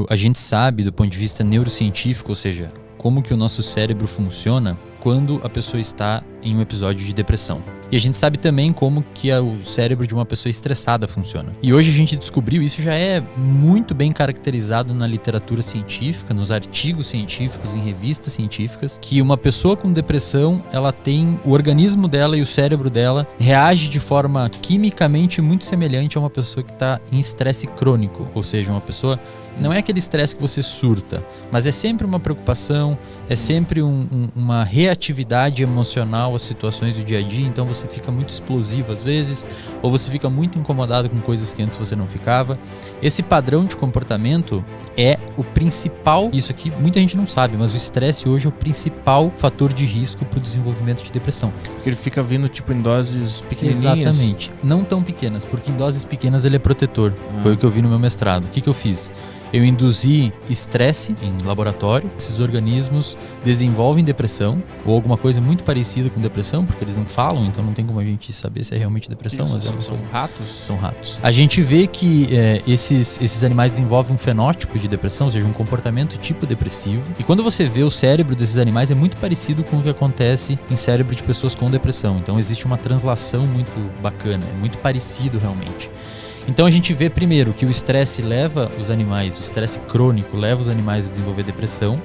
a gente sabe do ponto de vista neurocientífico, ou seja, como que o nosso cérebro funciona quando a pessoa está em um episódio de depressão. E a gente sabe também como que o cérebro de uma pessoa estressada funciona. E hoje a gente descobriu, isso já é muito bem caracterizado na literatura científica, nos artigos científicos, em revistas científicas, que uma pessoa com depressão, ela tem o organismo dela e o cérebro dela reage de forma quimicamente muito semelhante a uma pessoa que está em estresse crônico, ou seja, uma pessoa... Não é aquele estresse que você surta, mas é sempre uma preocupação, é sempre uma reatividade emocional às situações do dia a dia, então você fica muito explosivo às vezes, ou você fica muito incomodado com coisas que antes você não ficava. Esse padrão de comportamento é o principal, isso aqui muita gente não sabe, mas o estresse hoje é o principal fator de risco para o desenvolvimento de depressão. Porque ele fica vindo tipo em doses pequenininhas. Exatamente, não tão pequenas, porque em doses pequenas ele é protetor, foi o que eu vi no meu mestrado. O que eu fiz? Eu induzi estresse em laboratório. Esses organismos desenvolvem depressão ou alguma coisa muito parecida com depressão, porque eles não falam, então não tem como a gente saber se é realmente depressão. Isso, mas são ratos? São ratos. A gente vê que esses animais desenvolvem um fenótipo de depressão, ou seja, um comportamento tipo depressivo. E quando você vê o cérebro desses animais, é muito parecido com o que acontece em cérebro de pessoas com depressão. Então existe uma translação muito bacana, é muito parecido realmente. Então a gente vê primeiro que o estresse leva os animais, o estresse crônico leva os animais a desenvolver depressão.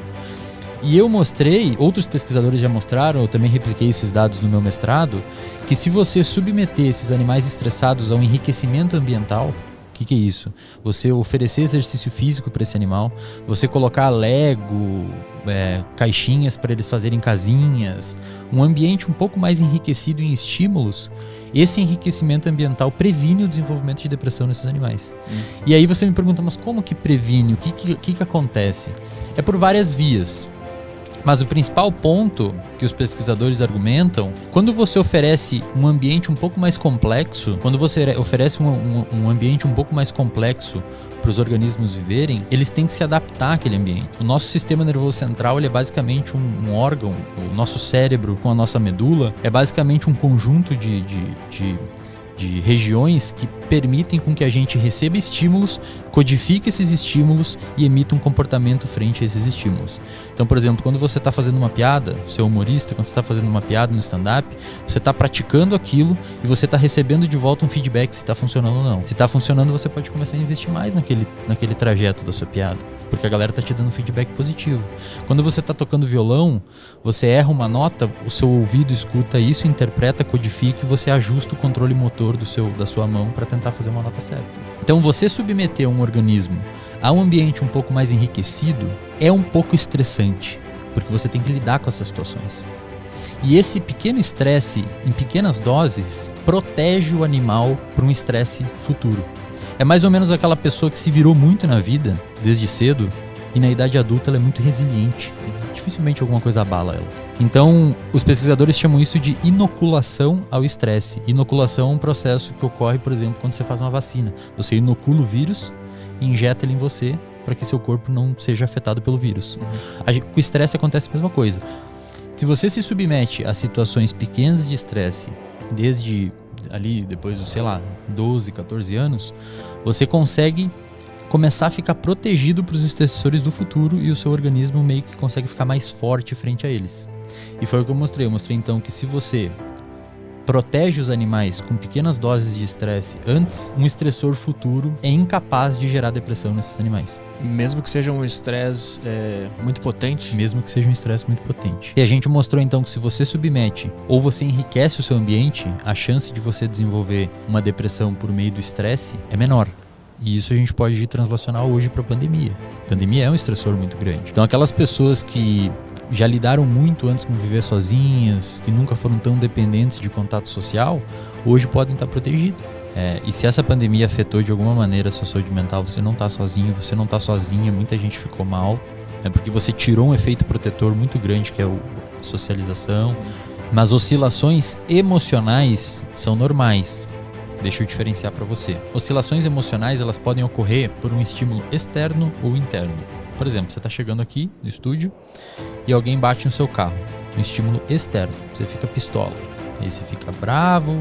E eu mostrei, outros pesquisadores já mostraram, eu também repliquei esses dados no meu mestrado, que se você submeter esses animais estressados ao enriquecimento ambiental, o que é isso? Você oferecer exercício físico para esse animal, você colocar Lego, caixinhas para eles fazerem casinhas, um ambiente um pouco mais enriquecido em estímulos, esse enriquecimento ambiental previne o desenvolvimento de depressão nesses animais. E aí você me pergunta, mas como que previne? O que acontece? É por várias vias. Mas o principal ponto que os pesquisadores argumentam, quando você oferece um ambiente um pouco mais complexo, quando você oferece um ambiente um pouco mais complexo para os organismos viverem, eles têm que se adaptar àquele ambiente. O nosso sistema nervoso central ele é basicamente um órgão, o nosso cérebro com a nossa medula é basicamente um conjunto de regiões que permitem com que a gente receba estímulos, codifique esses estímulos e emita um comportamento frente a esses estímulos. Então, por exemplo, quando você está fazendo uma piada, você é humorista, quando você está fazendo uma piada no stand-up, você está praticando aquilo e você está recebendo de volta um feedback se está funcionando ou não. Se está funcionando, você pode começar a investir mais naquele trajeto da sua piada, porque a galera está te dando feedback positivo. Quando você está tocando violão, você erra uma nota, o seu ouvido escuta isso, interpreta, codifica e você ajusta o controle motor da sua mão para tentar fazer uma nota certa. Então, você submeter um organismo a um ambiente um pouco mais enriquecido é um pouco estressante, porque você tem que lidar com essas situações. E esse pequeno estresse, em pequenas doses, protege o animal para um estresse futuro. É mais ou menos aquela pessoa que se virou muito na vida, desde cedo, e na idade adulta ela é muito resiliente. Dificilmente alguma coisa abala ela. Então, os pesquisadores chamam isso de inoculação ao estresse. Inoculação é um processo que ocorre, por exemplo, quando você faz uma vacina. Você inocula o vírus e injeta ele em você para que seu corpo não seja afetado pelo vírus. Com o estresse acontece a mesma coisa. Se você se submete a situações pequenas de estresse, desde ali, depois dos, 12, 14 anos, você consegue começar a ficar protegido para os estressores do futuro e o seu organismo meio que consegue ficar mais forte frente a eles. E foi o que eu mostrei. Eu mostrei então que se você protege os animais com pequenas doses de estresse antes, um estressor futuro é incapaz de gerar depressão nesses animais. Mesmo que seja um estresse muito potente? Mesmo que seja um estresse muito potente. E a gente mostrou então que se você submete ou você enriquece o seu ambiente, a chance de você desenvolver uma depressão por meio do estresse é menor. E isso a gente pode ir translacionar hoje para a pandemia. A pandemia é um estressor muito grande. Então aquelas pessoas que já lidaram muito antes com viver sozinhas, que nunca foram tão dependentes de contato social, hoje podem estar protegidas. E se essa pandemia afetou de alguma maneira a sua saúde mental, você não está sozinho, você não está sozinha, muita gente ficou mal, porque você tirou um efeito protetor muito grande que é a socialização. Mas oscilações emocionais são normais. Deixa eu diferenciar para você. Oscilações emocionais elas podem ocorrer por um estímulo externo ou interno. Por exemplo, você está chegando aqui no estúdio e alguém bate no seu carro. Um estímulo externo. Você fica pistola. Aí você fica bravo,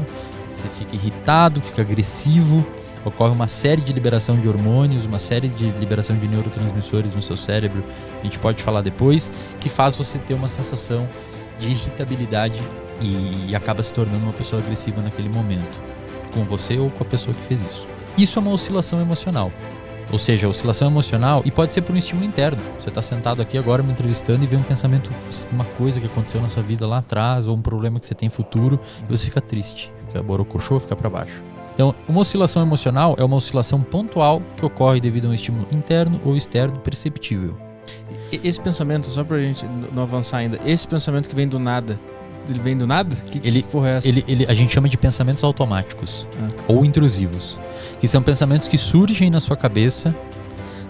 você fica irritado, fica agressivo. ocorre uma série de liberação de hormônios, uma série de liberação de neurotransmissores no seu cérebro, a gente pode falar depois, que faz você ter uma sensação de irritabilidade e acaba se tornando uma pessoa agressiva naquele momento, com você ou com a pessoa que fez isso. Isso é uma oscilação emocional. Ou seja, a oscilação emocional, e pode ser por um estímulo interno. Você está sentado aqui agora me entrevistando e vê um pensamento, uma coisa que aconteceu na sua vida lá atrás, ou um problema que você tem futuro, e você fica triste, fica borocochô, fica para baixo. Então, uma oscilação emocional é uma oscilação pontual que ocorre devido a um estímulo interno ou externo perceptível. Esse pensamento, só pra gente não avançar ainda, esse pensamento que vem do nada, ele vem do nada? Que porra é essa? A gente chama de pensamentos automáticos ou intrusivos, que são pensamentos que surgem na sua cabeça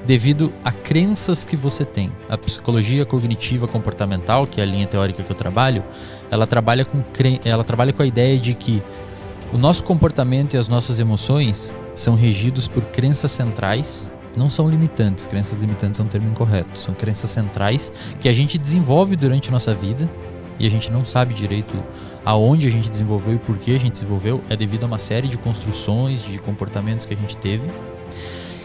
devido a crenças que você tem. A psicologia cognitiva comportamental, que é a linha teórica que eu trabalho, ela trabalha com a ideia de que o nosso comportamento e as nossas emoções são regidos por crenças centrais, não são limitantes. Crenças limitantes é um termo incorreto. São crenças centrais que a gente desenvolve durante a nossa vida e a gente não sabe direito aonde a gente desenvolveu e por que a gente desenvolveu. É devido a uma série de construções, de comportamentos que a gente teve.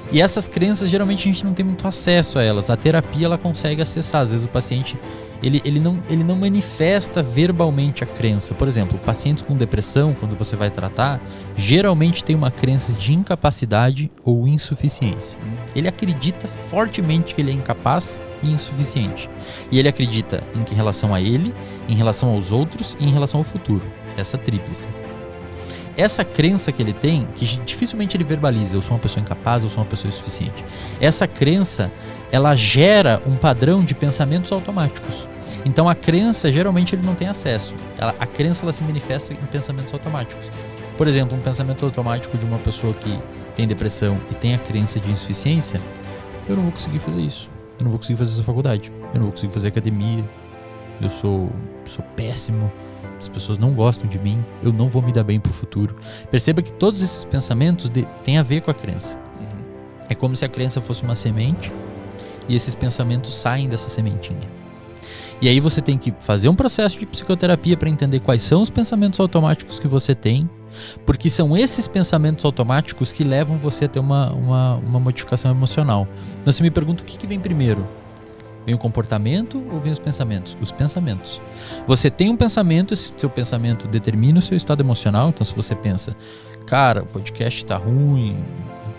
E essas crenças, geralmente, a gente não tem muito acesso a elas. A terapia, ela consegue acessar. Às vezes o paciente, ele não manifesta verbalmente a crença. Por exemplo, pacientes com depressão, quando você vai tratar, geralmente tem uma crença de incapacidade ou insuficiência. Ele acredita fortemente que ele é incapaz e insuficiente. E ele acredita em relação a ele, em relação aos outros e em relação ao futuro. Essa tríplice. Essa crença que ele tem, que dificilmente ele verbaliza, eu sou uma pessoa incapaz, eu sou uma pessoa insuficiente. Essa crença, ela gera um padrão de pensamentos automáticos. Então a crença, geralmente ele não tem acesso. A crença, ela se manifesta em pensamentos automáticos. Por exemplo, um pensamento automático de uma pessoa que tem depressão e tem a crença de insuficiência: eu não vou conseguir fazer isso, eu não vou conseguir fazer essa faculdade, eu não vou conseguir fazer academia, eu sou péssimo, as pessoas não gostam de mim, eu não vou me dar bem pro futuro. Perceba que todos esses pensamentos têm a ver com a crença. É como se a crença fosse uma semente e esses pensamentos saem dessa sementinha. E aí você tem que fazer um processo de psicoterapia para entender quais são os pensamentos automáticos que você tem, porque são esses pensamentos automáticos que levam você a ter uma modificação emocional. Então você me pergunta o que vem primeiro? Vem o comportamento ou vem os pensamentos? Os pensamentos. Você tem um pensamento, esse seu pensamento determina o seu estado emocional. Então se você pensa, cara, o podcast tá ruim,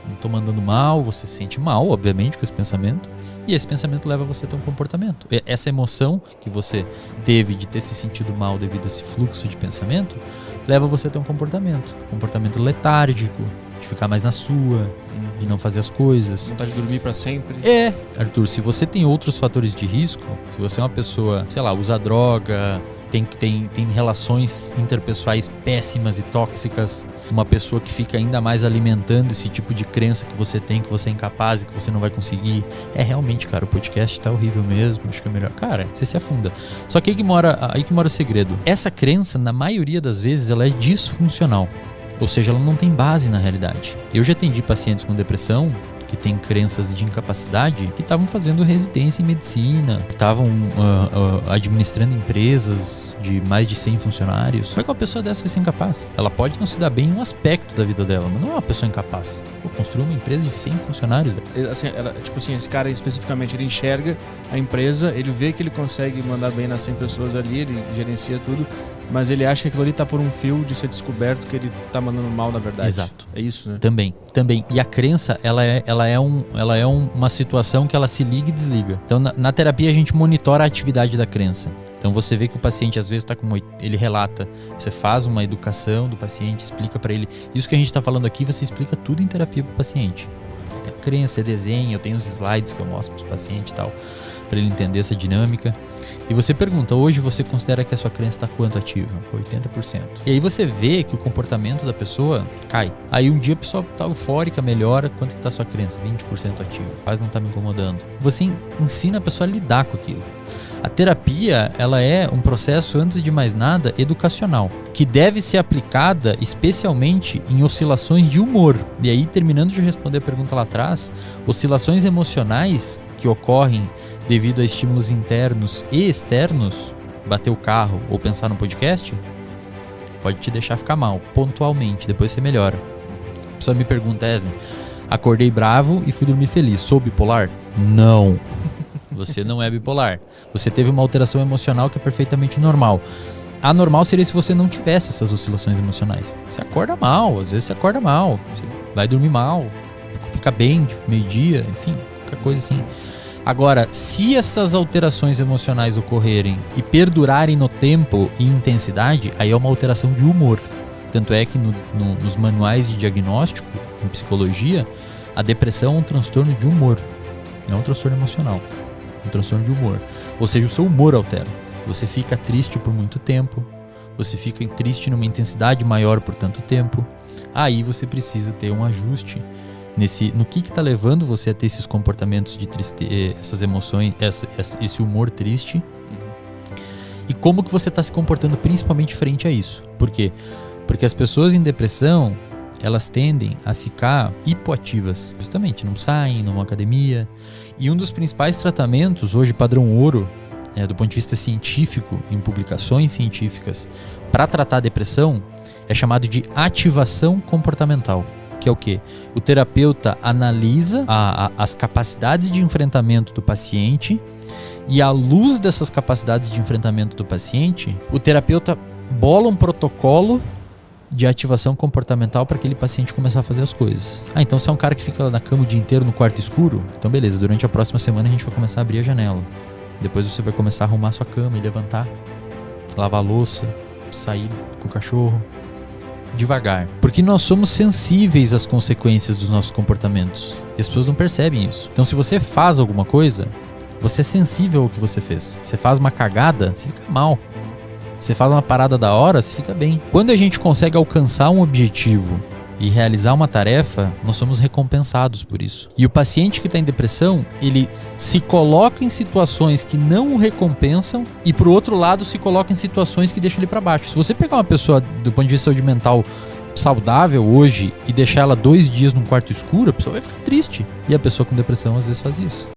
não tô mandando mal, você se sente mal, obviamente, com esse pensamento. E esse pensamento leva você a ter um comportamento. Essa emoção que você teve de ter se sentido mal devido a esse fluxo de pensamento, leva você a ter um comportamento. Comportamento letárgico, de ficar mais na sua, de não fazer as coisas. Vontade de dormir pra sempre. Arthur, se você tem outros fatores de risco, se você é uma pessoa, sei lá, usa droga, tem relações interpessoais péssimas e tóxicas, uma pessoa que fica ainda mais alimentando esse tipo de crença que você tem, que você é incapaz e que você não vai conseguir, realmente, cara, o podcast tá horrível mesmo, acho que é melhor. Cara, você se afunda. Só que aí que mora o segredo. Essa crença, na maioria das vezes, ela é disfuncional. Ou seja, ela não tem base na realidade. Eu já atendi pacientes com depressão que têm crenças de incapacidade que estavam fazendo residência em medicina, que estavam administrando empresas de mais de 100 funcionários. Como é que uma pessoa dessa vai ser incapaz? Ela pode não se dar bem em um aspecto da vida dela, mas não é uma pessoa incapaz. Construir uma empresa de 100 funcionários, velho. Assim, esse cara especificamente, ele enxerga a empresa, ele vê que ele consegue mandar bem nas 100 pessoas ali, ele gerencia tudo, mas ele acha que aquilo ali tá por um fio de ser descoberto que ele tá mandando mal, na verdade. Exato. É isso, né? Também. E a crença, ela é uma situação que ela se liga e desliga. Então, na terapia, a gente monitora a atividade da crença. Então, você vê que o paciente, às vezes, ele relata. Você faz uma educação do paciente, explica pra ele. Isso que a gente tá falando aqui, você explica tudo em terapia pro paciente. Tem a crença, você desenha, eu tenho os slides que eu mostro pro paciente e tal, pra ele entender essa dinâmica. E você pergunta, hoje você considera que a sua crença está quanto ativa? 80%. E aí você vê que o comportamento da pessoa cai. Aí um dia a pessoa está eufórica, melhora, quanto que está a sua crença? 20% ativa. Quase não está me incomodando. Você ensina a pessoa a lidar com aquilo. A terapia, ela é um processo, antes de mais nada, educacional, que deve ser aplicada especialmente em oscilações de humor. E aí, terminando de responder a pergunta lá atrás, oscilações emocionais que ocorrem devido a estímulos internos e externos, bater o carro ou pensar no podcast, pode te deixar ficar mal, pontualmente, depois você melhora. pessoa me pergunta, Wesley, acordei bravo e fui dormir feliz. Sou bipolar? Não. Você não é bipolar. Você teve uma alteração emocional que é perfeitamente normal. Anormal seria se você não tivesse essas oscilações emocionais. Você acorda mal, às vezes você acorda mal, você vai dormir mal, fica bem de meio-dia, enfim, qualquer coisa assim. Agora, se essas alterações emocionais ocorrerem e perdurarem no tempo e intensidade, aí é uma alteração de humor. Tanto é que nos manuais de diagnóstico, em psicologia, a depressão é um transtorno de humor, não é um transtorno emocional, é um transtorno de humor. Ou seja, o seu humor altera. Você fica triste por muito tempo, você fica triste numa intensidade maior por tanto tempo, aí você precisa ter um ajuste no que está levando você a ter esses comportamentos de tristeza, essas emoções, esse humor triste, e como que você está se comportando principalmente frente a isso. Por quê? Porque as pessoas em depressão, elas tendem a ficar hipoativas, justamente, não saem, não vão à academia, e um dos principais tratamentos, hoje padrão ouro, do ponto de vista científico, em publicações científicas, para tratar a depressão, é chamado de ativação comportamental. Que é o quê? O terapeuta analisa as capacidades de enfrentamento do paciente e, à luz dessas capacidades de enfrentamento do paciente, o terapeuta bola um protocolo de ativação comportamental para aquele paciente começar a fazer as coisas. Então, se é um cara que fica na cama o dia inteiro no quarto escuro, então beleza, durante a próxima semana a gente vai começar a abrir a janela. Depois você vai começar a arrumar sua cama e levantar, lavar a louça, sair com o cachorro, devagar. Porque nós somos sensíveis às consequências dos nossos comportamentos. E as pessoas não percebem isso. Então, se você faz alguma coisa, você é sensível ao que você fez. Você faz uma cagada, você fica mal. Você faz uma parada da hora, você fica bem. Quando a gente consegue alcançar um objetivo e realizar uma tarefa, nós somos recompensados por isso. E o paciente que está em depressão, ele se coloca em situações que não o recompensam e, por outro lado, se coloca em situações que deixam ele para baixo. Se você pegar uma pessoa do ponto de vista de saúde mental saudável hoje e deixar ela 2 dias num quarto escuro, a pessoa vai ficar triste. E a pessoa com depressão às vezes faz isso.